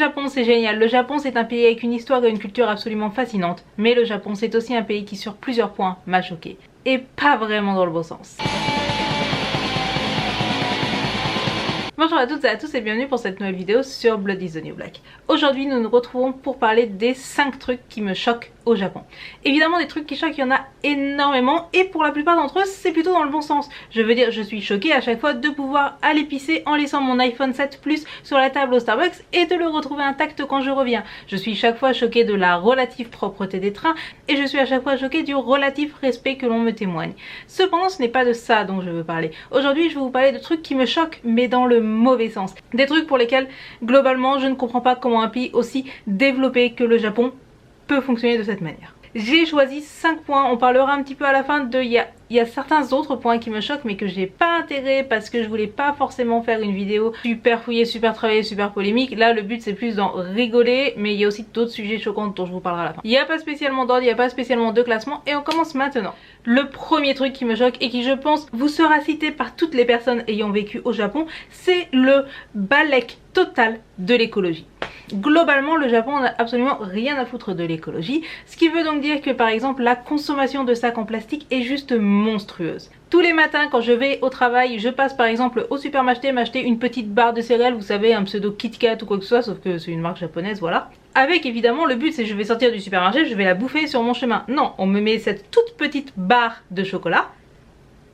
Japon c'est génial, le Japon c'est un pays avec une histoire et une culture absolument fascinante, mais le Japon c'est aussi un pays qui sur plusieurs points m'a choqué. Et pas vraiment dans le bon sens. Bonjour à toutes et à tous et bienvenue pour cette nouvelle vidéo sur Blood is the New Black. Aujourd'hui nous nous retrouvons pour parler des 5 trucs qui me choquent au Japon. Évidemment des trucs qui choquent, il y en a énormément et pour la plupart d'entre eux c'est plutôt dans le bon sens. Je veux dire, je suis choquée à chaque fois de pouvoir aller pisser en laissant mon iPhone 7 Plus sur la table au Starbucks et de le retrouver intact quand je reviens. Je suis chaque fois choquée de la relative propreté des trains et je suis à chaque fois choquée du relatif respect que l'on me témoigne. Cependant ce n'est pas de ça dont je veux parler. Aujourd'hui je vais vous parler de trucs qui me choquent mais dans le mauvais sens. Des trucs pour lesquels globalement je ne comprends pas comment un pays aussi développé que le Japon peut fonctionner de cette manière. J'ai choisi 5 points, on parlera un petit peu à la fin de... Il y a certains autres points qui me choquent mais que j'ai pas intégré parce que je voulais pas forcément faire une vidéo super fouillée, super travaillée, super polémique. Là le but c'est plus d'en rigoler, mais il y a aussi d'autres sujets choquants dont je vous parlerai à la fin. Il n'y a pas spécialement d'ordre, il n'y a pas spécialement de classement et on commence maintenant. Le premier truc qui me choque et qui je pense vous sera cité par toutes les personnes ayant vécu au Japon, c'est le balèque total de l'écologie. Globalement le Japon n'a absolument rien à foutre de l'écologie, ce qui veut donc dire que par exemple la consommation de sacs en plastique est juste monstrueuse. Tous les matins quand je vais au travail, je passe par exemple au supermarché m'acheter une petite barre de céréales, vous savez, un pseudo KitKat ou quoi que ce soit, sauf que c'est une marque japonaise, voilà. Avec évidemment le but c'est je vais sortir du supermarché, je vais la bouffer sur mon chemin. Non, on me met cette toute petite barre de chocolat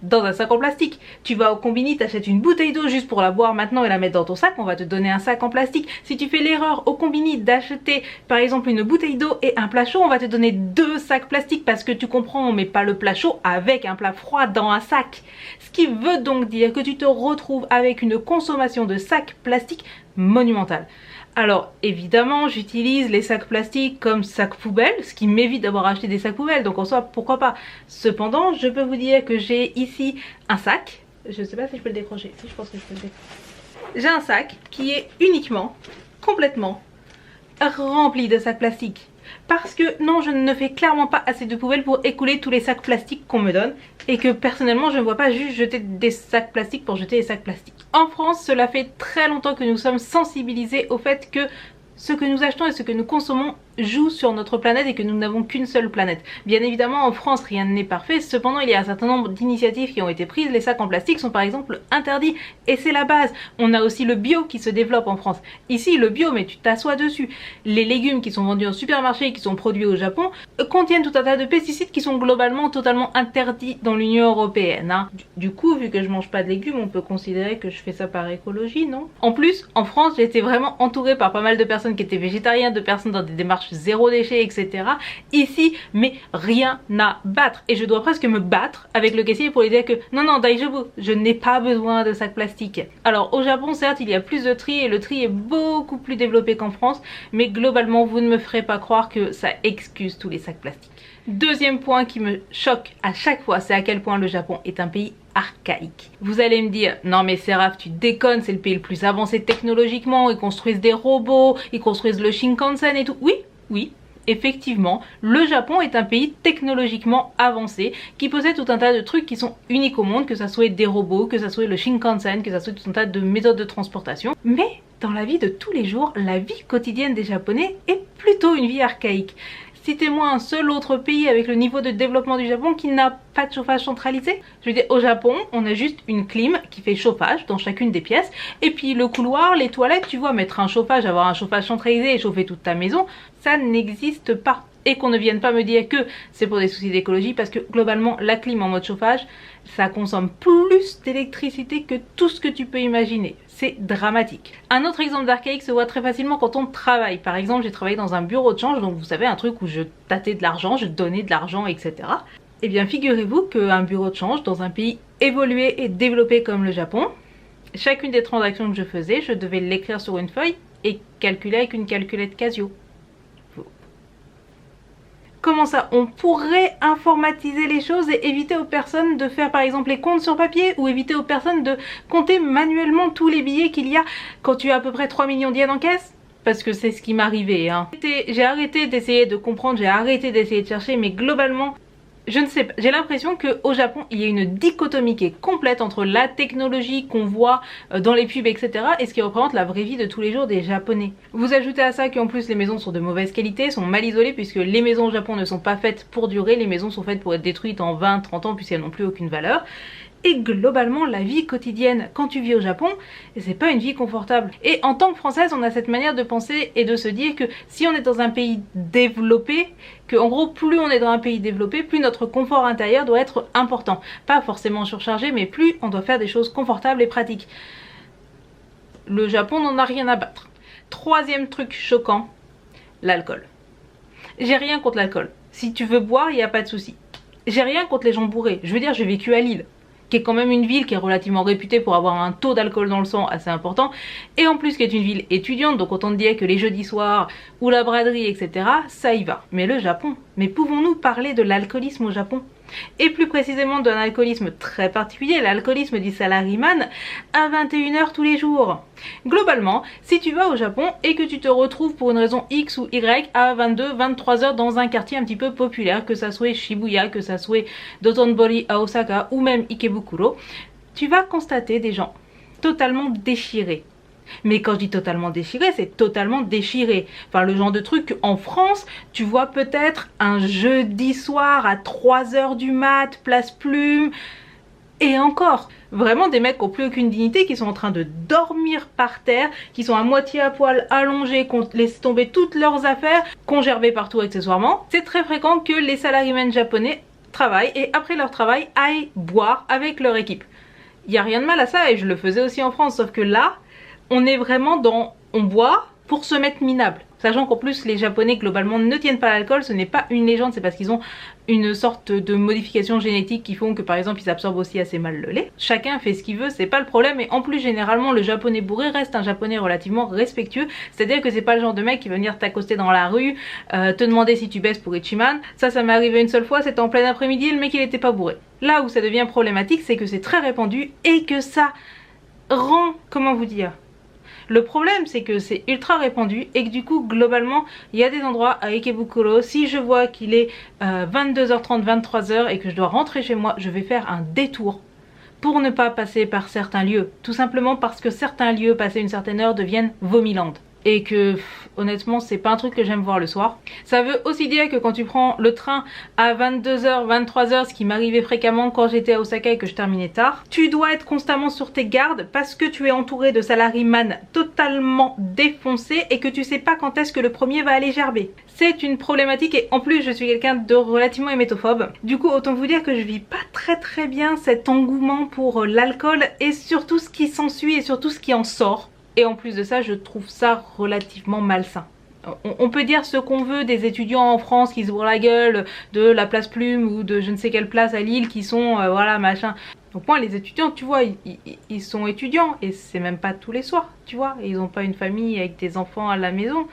dans un sac en plastique. Tu vas au combini, t'achètes une bouteille d'eau juste pour la boire maintenant et la mettre dans ton sac, on va te donner un sac en plastique. Si tu fais l'erreur au combini d'acheter par exemple une bouteille d'eau et un plat chaud, on va te donner 2 sacs plastiques parce que tu comprends, on met pas le plat chaud avec un plat froid dans un sac. Ce qui veut donc dire que tu te retrouves avec une consommation de sacs plastiques monumentale. Alors évidemment j'utilise les sacs plastiques comme sacs poubelles, ce qui m'évite d'avoir acheté des sacs poubelles, donc en soi pourquoi pas. Cependant je peux vous dire que j'ai ici un sac, je sais pas si je peux le décrocher, si je pense que je peux le décrocher. J'ai un sac qui est uniquement, complètement rempli de sacs plastiques. Parce que non, je ne fais clairement pas assez de poubelles pour écouler tous les sacs plastiques qu'on me donne. Et que personnellement je ne vois pas juste jeter des sacs plastiques pour jeter des sacs plastiques. En France, cela fait très longtemps que nous sommes sensibilisés au fait que ce que nous achetons et ce que nous consommons joue sur notre planète et que nous n'avons qu'une seule planète. Bien évidemment en France rien n'est parfait, cependant il y a un certain nombre d'initiatives qui ont été prises. Les sacs en plastique sont par exemple interdits et c'est la base. On a aussi le bio qui se développe en France. Ici le bio, mais tu t'assois dessus. Les légumes qui sont vendus en supermarché et qui sont produits au Japon contiennent tout un tas de pesticides qui sont globalement totalement interdits dans l'Union européenne, hein. Du coup vu que je mange pas de légumes, on peut considérer que je fais ça par écologie, non? En plus en France j'ai été vraiment entourée par pas mal de personnes qui étaient végétariennes, de personnes dans des démarches zéro déchet, etc. Ici, mais rien à battre. Et je dois presque me battre avec le caissier pour lui dire que non, non, daijoubu, je n'ai pas besoin de sacs plastiques. Alors au Japon, certes, il y a plus de tri et le tri est beaucoup plus développé qu'en France, mais globalement, vous ne me ferez pas croire que ça excuse tous les sacs plastiques. Deuxième point qui me choque à chaque fois, c'est à quel point le Japon est un pays archaïque. Vous allez me dire, non mais Séraph tu déconnes, c'est le pays le plus avancé technologiquement, ils construisent des robots, ils construisent le Shinkansen et tout. Oui, effectivement, le Japon est un pays technologiquement avancé qui possède tout un tas de trucs qui sont uniques au monde, que ça soit des robots, que ça soit le Shinkansen, que ça soit tout un tas de méthodes de transportation. Mais dans la vie de tous les jours, la vie quotidienne des Japonais est plutôt une vie archaïque. Citez-moi un seul autre pays avec le niveau de développement du Japon qui n'a pas de chauffage centralisé. Je veux dire, au Japon, on a juste une clim qui fait chauffage dans chacune des pièces. Et puis le couloir, les toilettes, tu vois, mettre un chauffage, avoir un chauffage centralisé et chauffer toute ta maison, ça n'existe pas. Et qu'on ne vienne pas me dire que c'est pour des soucis d'écologie parce que globalement, la clim en mode chauffage, ça consomme plus d'électricité que tout ce que tu peux imaginer. C'est dramatique. Un autre exemple d'archaïque se voit très facilement quand on travaille. Par exemple, j'ai travaillé dans un bureau de change, donc vous savez, un truc où je tâtais de l'argent, je donnais de l'argent, etc. Eh bien, figurez-vous qu'un bureau de change dans un pays évolué et développé comme le Japon, chacune des transactions que je faisais, je devais l'écrire sur une feuille et calculer avec une calculette Casio. Comment ça? On pourrait informatiser les choses et éviter aux personnes de faire par exemple les comptes sur papier ou éviter aux personnes de compter manuellement tous les billets qu'il y a quand tu as à peu près 3 millions d'yens en caisse? Parce que c'est ce qui m'arrivait, hein. J'ai arrêté d'essayer de comprendre, j'ai arrêté d'essayer de chercher, mais globalement, Je ne sais pas, j'ai l'impression qu'au Japon il y a une dichotomie qui est complète entre la technologie qu'on voit dans les pubs etc et ce qui représente la vraie vie de tous les jours des Japonais. Vous ajoutez à ça qu'en plus les maisons sont de mauvaise qualité, sont mal isolées puisque les maisons au Japon ne sont pas faites pour durer, les maisons sont faites pour être détruites en 20-30 ans puisqu'elles n'ont plus aucune valeur. Et globalement la vie quotidienne quand tu vis au Japon, c'est pas une vie confortable. Et en tant que Française on a cette manière de penser et de se dire que si on est dans un pays développé, que en gros plus on est dans un pays développé, plus notre confort intérieur doit être important. Pas forcément surchargé mais plus on doit faire des choses confortables et pratiques. Le Japon n'en a rien à battre. Troisième truc choquant, l'alcool. J'ai rien contre l'alcool. Si tu veux boire, il n'y a pas de souci. J'ai rien contre les gens bourrés. Je veux dire, j'ai vécu à Lille, qui est quand même une ville qui est relativement réputée pour avoir un taux d'alcool dans le sang assez important, et en plus qui est une ville étudiante, donc autant te dire que les jeudis soirs, ou la braderie, etc., ça y va. Mais le Japon, mais pouvons-nous parler de l'alcoolisme au Japon ? Et plus précisément d'un alcoolisme très particulier, l'alcoolisme du salaryman à 21h tous les jours. Globalement, si tu vas au Japon et que tu te retrouves pour une raison X ou Y à 22-23h dans un quartier un petit peu populaire, que ça soit Shibuya, que ça soit Dotonbori à Osaka ou même Ikebukuro, tu vas constater des gens totalement déchirés. Mais quand je dis totalement déchiré, c'est totalement déchiré. Enfin, le genre de truc qu'en France, tu vois peut-être un jeudi soir à 3h du mat, place Plume, et encore. Vraiment des mecs qui n'ont plus aucune dignité, qui sont en train de dormir par terre, qui sont à moitié à poil, allongés, qui ont laissé tomber toutes leurs affaires, congerbées partout accessoirement. C'est très fréquent que les salariés japonais travaillent et après leur travail aillent boire avec leur équipe. Il n'y a rien de mal à ça et je le faisais aussi en France, sauf que là, on est vraiment dans on boit pour se mettre minable. Sachant qu'en plus les Japonais globalement ne tiennent pas l'alcool, ce n'est pas une légende, c'est parce qu'ils ont une sorte de modification génétique qui font que par exemple ils absorbent aussi assez mal le lait. Chacun fait ce qu'il veut, c'est pas le problème, et en plus généralement le Japonais bourré reste un Japonais relativement respectueux, c'est à dire que c'est pas le genre de mec qui va venir t'accoster dans la rue, te demander si tu baisses pour Ichiman. Ça m'est arrivé une seule fois, c'était en plein après-midi et le mec il était pas bourré. Là où ça devient problématique, c'est que c'est très répandu et que ça rend, comment vous dire, le problème c'est que c'est ultra répandu et que du coup globalement il y a des endroits à Ikebukuro, si je vois qu'il est 22h30, 23h et que je dois rentrer chez moi, je vais faire un détour pour ne pas passer par certains lieux. Tout simplement parce que certains lieux passés une certaine heure deviennent vomiland. Et que honnêtement c'est pas un truc que j'aime voir le soir. Ça veut aussi dire que quand tu prends le train à 22h, 23h, ce qui m'arrivait fréquemment quand j'étais à Osaka et que je terminais tard, tu dois être constamment sur tes gardes parce que tu es entouré de salaryman totalement défoncés et que tu sais pas quand est-ce que le premier va aller gerber. C'est une problématique et en plus je suis quelqu'un de relativement hémétophobe. Du coup autant vous dire que je vis pas très bien cet engouement pour l'alcool et surtout ce qui s'ensuit et surtout ce qui en sort. Et en plus de ça, je trouve ça relativement malsain. On peut dire ce qu'on veut des étudiants en France qui se bourrent la gueule de la place Plume ou de je ne sais quelle place à Lille qui sont voilà machin. Donc moi les étudiants tu vois ils sont étudiants et c'est même pas tous les soirs tu vois. Et ils ont pas une famille avec des enfants à la maison.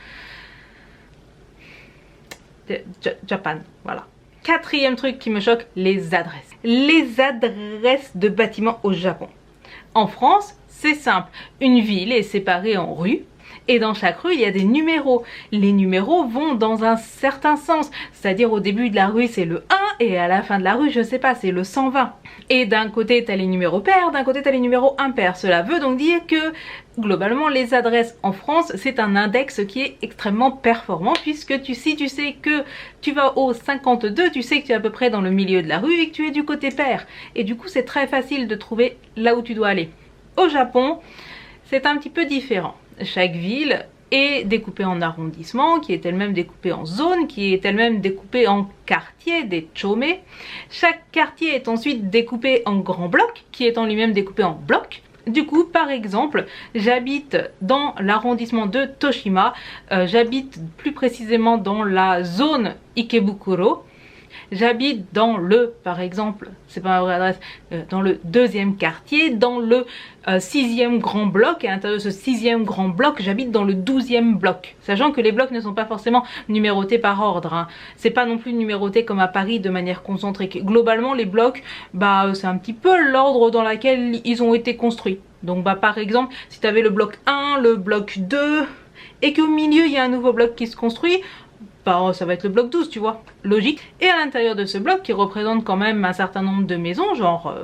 Japan, voilà. Quatrième truc qui me choque, les adresses. Les adresses de bâtiments au Japon. En France, c'est simple, une ville est séparée en rues et dans chaque rue il y a des numéros. Les numéros vont dans un certain sens, c'est-à-dire au début de la rue c'est le 1 et à la fin de la rue je sais pas c'est le 120. Et d'un côté t'as les numéros pairs, d'un côté t'as les numéros impairs. Cela veut donc dire que globalement les adresses en France c'est un index qui est extrêmement performant puisque si tu sais que tu vas au 52, tu sais que tu es à peu près dans le milieu de la rue et que tu es du côté pair. Et du coup c'est très facile de trouver là où tu dois aller. Au Japon, c'est un petit peu différent. Chaque ville est découpée en arrondissements, qui est elle-même découpée en zones, qui est elle-même découpée en quartiers, des chome. Chaque quartier est ensuite découpé en grands blocs, qui est en lui-même découpé en blocs. Du coup, par exemple, j'habite dans l'arrondissement de Toshima, j'habite plus précisément dans la zone Ikebukuro. J'habite dans le, par exemple, c'est pas ma vraie adresse, dans le 2e quartier, dans le 6e grand bloc, et à l'intérieur de ce 6e grand bloc, j'habite dans le 12e bloc. Sachant que les blocs ne sont pas forcément numérotés par ordre, hein. C'est pas non plus numéroté comme à Paris de manière concentrique. Globalement, les blocs, bah c'est un petit peu l'ordre dans lequel ils ont été construits. Donc bah par exemple, si tu avais le bloc 1, le bloc 2, et qu'au milieu il y a un nouveau bloc qui se construit, bah ça va être le bloc 12, tu vois, logique. Et à l'intérieur de ce bloc, qui représente quand même un certain nombre de maisons, genre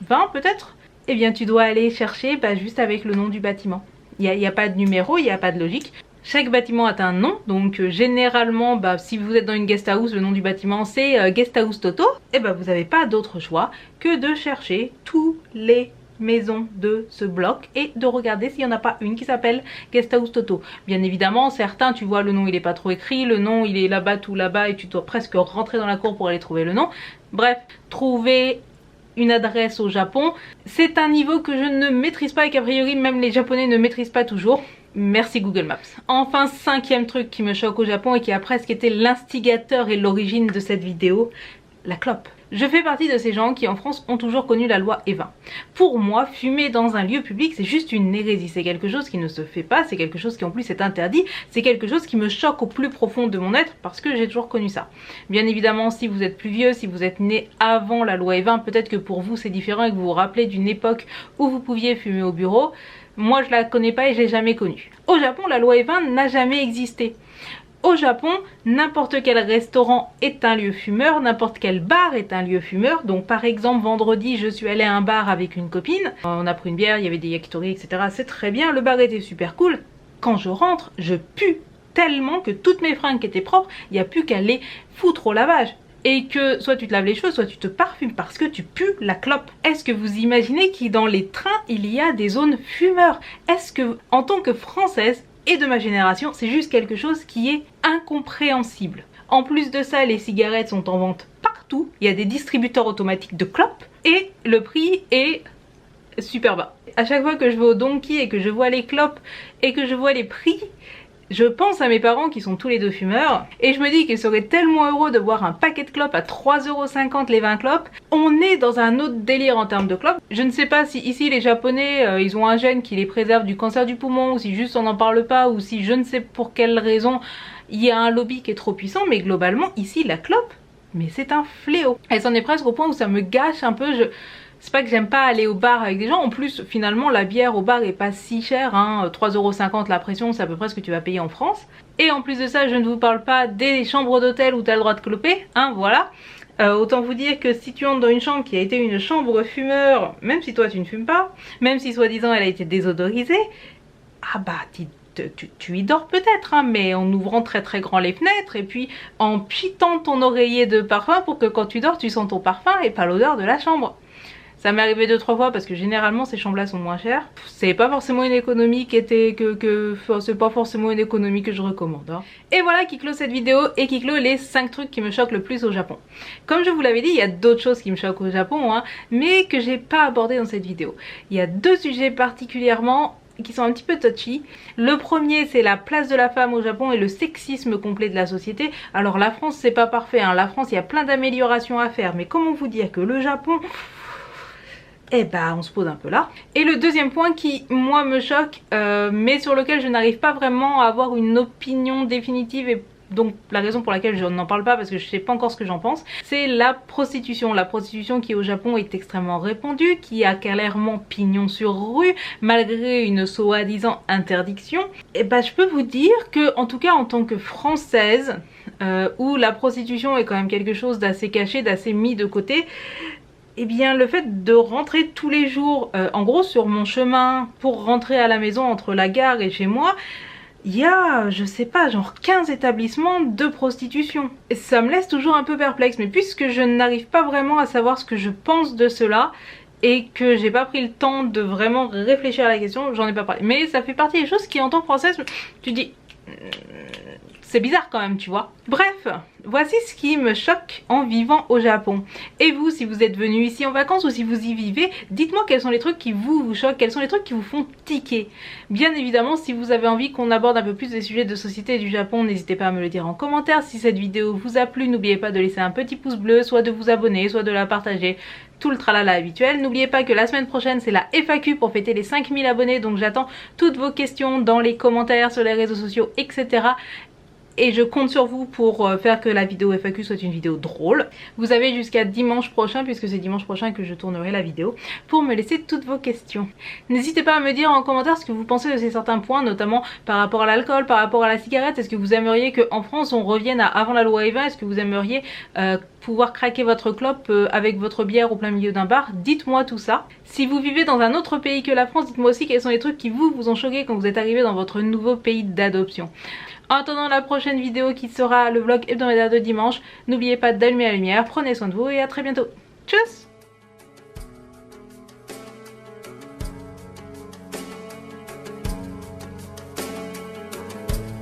20 peut-être, eh bien tu dois aller chercher juste avec le nom du bâtiment. Il n'y a pas de numéro, il n'y a pas de logique. Chaque bâtiment a un nom, donc généralement, si vous êtes dans une guest house, le nom du bâtiment c'est Guest House Toto, et vous n'avez pas d'autre choix que de chercher tous les maisons de ce bloc et de regarder s'il n'y en a pas une qui s'appelle Guest House Toto. Bien évidemment, certains, tu vois, le nom il est pas trop écrit, le nom il est là-bas, tout là-bas, et tu dois presque rentrer dans la cour pour aller trouver le nom. Bref, trouver une adresse au Japon, c'est un niveau que je ne maîtrise pas et qu'a priori même les Japonais ne maîtrisent pas toujours. Merci Google Maps. Enfin, cinquième truc qui me choque au Japon et qui a presque été l'instigateur et l'origine de cette vidéo, la clope. Je fais partie de ces gens qui en France ont toujours connu la loi E20. Pour moi, fumer dans un lieu public c'est juste une hérésie, c'est quelque chose qui ne se fait pas, c'est quelque chose qui en plus est interdit, c'est quelque chose qui me choque au plus profond de mon être parce que j'ai toujours connu ça. Bien évidemment, si vous êtes plus vieux, si vous êtes né avant la loi E20, peut-être que pour vous c'est différent et que vous vous rappelez d'une époque où vous pouviez fumer au bureau. Moi je la connais pas et je l'ai jamais connue. Au Japon, la loi E20 n'a jamais existé. Au Japon, n'importe quel restaurant est un lieu fumeur, n'importe quel bar est un lieu fumeur. Donc par exemple, vendredi, je suis allée à un bar avec une copine. On a pris une bière, il y avait des yakitori, etc. C'est très bien, le bar était super cool. Quand je rentre, je pue tellement que toutes mes fringues qui étaient propres, il n'y a plus qu'à les foutre au lavage. Et que soit tu te laves les cheveux, soit tu te parfumes parce que tu pues la clope. Est-ce que vous imaginez que dans les trains, il y a des zones fumeurs? Est-ce que, en tant que Française et de ma génération, c'est juste quelque chose qui est incompréhensible? En plus de ça, les cigarettes sont en vente partout. Il y a des distributeurs automatiques de clopes et le prix est super bas. À chaque fois que je vais au Donkey et que je vois les clopes et que je vois les prix, je pense à mes parents qui sont tous les deux fumeurs et je me dis qu'ils seraient tellement heureux de voir un paquet de clopes à 3,50 € les 20 clopes. On est dans un autre délire en termes de clopes. Je ne sais pas si ici les Japonais ils ont un gène qui les préserve du cancer du poumon ou si juste on n'en parle pas ou si je ne sais pour quelle raison il y a un lobby qui est trop puissant, mais globalement ici la clope, mais c'est un fléau. Elle s'en est presque au point où ça me gâche un peu. C'est pas que j'aime pas aller au bar avec des gens, en plus finalement la bière au bar est pas si chère, hein. 3,50 € la pression, c'est à peu près ce que tu vas payer en France. Et en plus de ça, je ne vous parle pas des chambres d'hôtel où tu as le droit de cloper, hein, voilà. Autant vous dire que si tu entres dans une chambre qui a été une chambre fumeur, même si toi tu ne fumes pas, même si soi-disant elle a été désodorisée, ah bah tu y dors peut-être, hein, mais en ouvrant très très grand les fenêtres et puis en pitant ton oreiller de parfum pour que quand tu dors tu sens ton parfum et pas l'odeur de la chambre. Ça m'est arrivé 2-3 fois parce que généralement ces chambres là sont moins chères. C'est pas forcément une économie c'est pas forcément une économie que je recommande, hein. Et voilà qui clôt cette vidéo et qui clôt les 5 trucs qui me choquent le plus au Japon. Comme je vous l'avais dit, il y a d'autres choses qui me choquent au Japon, hein, mais que j'ai pas abordé dans cette vidéo. Il y a 2 sujets particulièrement qui sont un petit peu touchy. Le premier c'est la place de la femme au Japon et le sexisme complet de la société. Alors la France c'est pas parfait, hein. La France il y a plein d'améliorations à faire, mais comment vous dire que le Japon, eh bah on se pose un peu là. Et le deuxième point qui moi me choque mais sur lequel je n'arrive pas vraiment à avoir une opinion définitive et donc la raison pour laquelle je n'en parle pas parce que je sais pas encore ce que j'en pense, c'est la prostitution. La prostitution qui au Japon est extrêmement répandue, qui a clairement pignon sur rue malgré une soi-disant interdiction. Et bah je peux vous dire que en tout cas en tant que Française où la prostitution est quand même quelque chose d'assez caché, d'assez mis de côté, eh bien le fait de rentrer tous les jours en gros sur mon chemin pour rentrer à la maison entre la gare et chez moi, il y a, je sais pas, genre 15 établissements de prostitution. Et ça me laisse toujours un peu perplexe, mais puisque je n'arrive pas vraiment à savoir ce que je pense de cela et que j'ai pas pris le temps de vraiment réfléchir à la question, j'en ai pas parlé. Mais ça fait partie des choses qui en tant que Française, tu dis... c'est bizarre quand même, tu vois. Bref, voici ce qui me choque en vivant au Japon. Et vous, si vous êtes venu ici en vacances ou si vous y vivez, dites-moi quels sont les trucs qui vous choquent, quels sont les trucs qui vous font tiquer. Bien évidemment, si vous avez envie qu'on aborde un peu plus des sujets de société du Japon, n'hésitez pas à me le dire en commentaire. Si cette vidéo vous a plu, n'oubliez pas de laisser un petit pouce bleu, soit de vous abonner, soit de la partager. Tout le tralala habituel. N'oubliez pas que la semaine prochaine c'est la FAQ pour fêter les 5000 abonnés, donc j'attends toutes vos questions dans les commentaires, sur les réseaux sociaux, etc. et je compte sur vous pour faire que la vidéo FAQ soit une vidéo drôle. Vous avez jusqu'à dimanche prochain, puisque c'est dimanche prochain que je tournerai la vidéo, pour me laisser toutes vos questions. N'hésitez pas à me dire en commentaire ce que vous pensez de ces certains points, notamment par rapport à l'alcool, par rapport à la cigarette. Est-ce que vous aimeriez qu'en France on revienne à avant la loi Evin? Est-ce que vous aimeriez pouvoir craquer votre clope avec votre bière au plein milieu d'un bar? Dites-moi tout ça. Si vous vivez dans un autre pays que la France, dites-moi aussi quels sont les trucs qui vous ont choqué quand vous êtes arrivé dans votre nouveau pays d'adoption. En attendant la prochaine vidéo qui sera le vlog hebdomadaire de dimanche, n'oubliez pas d'allumer la lumière, prenez soin de vous et à très bientôt. Tchuss!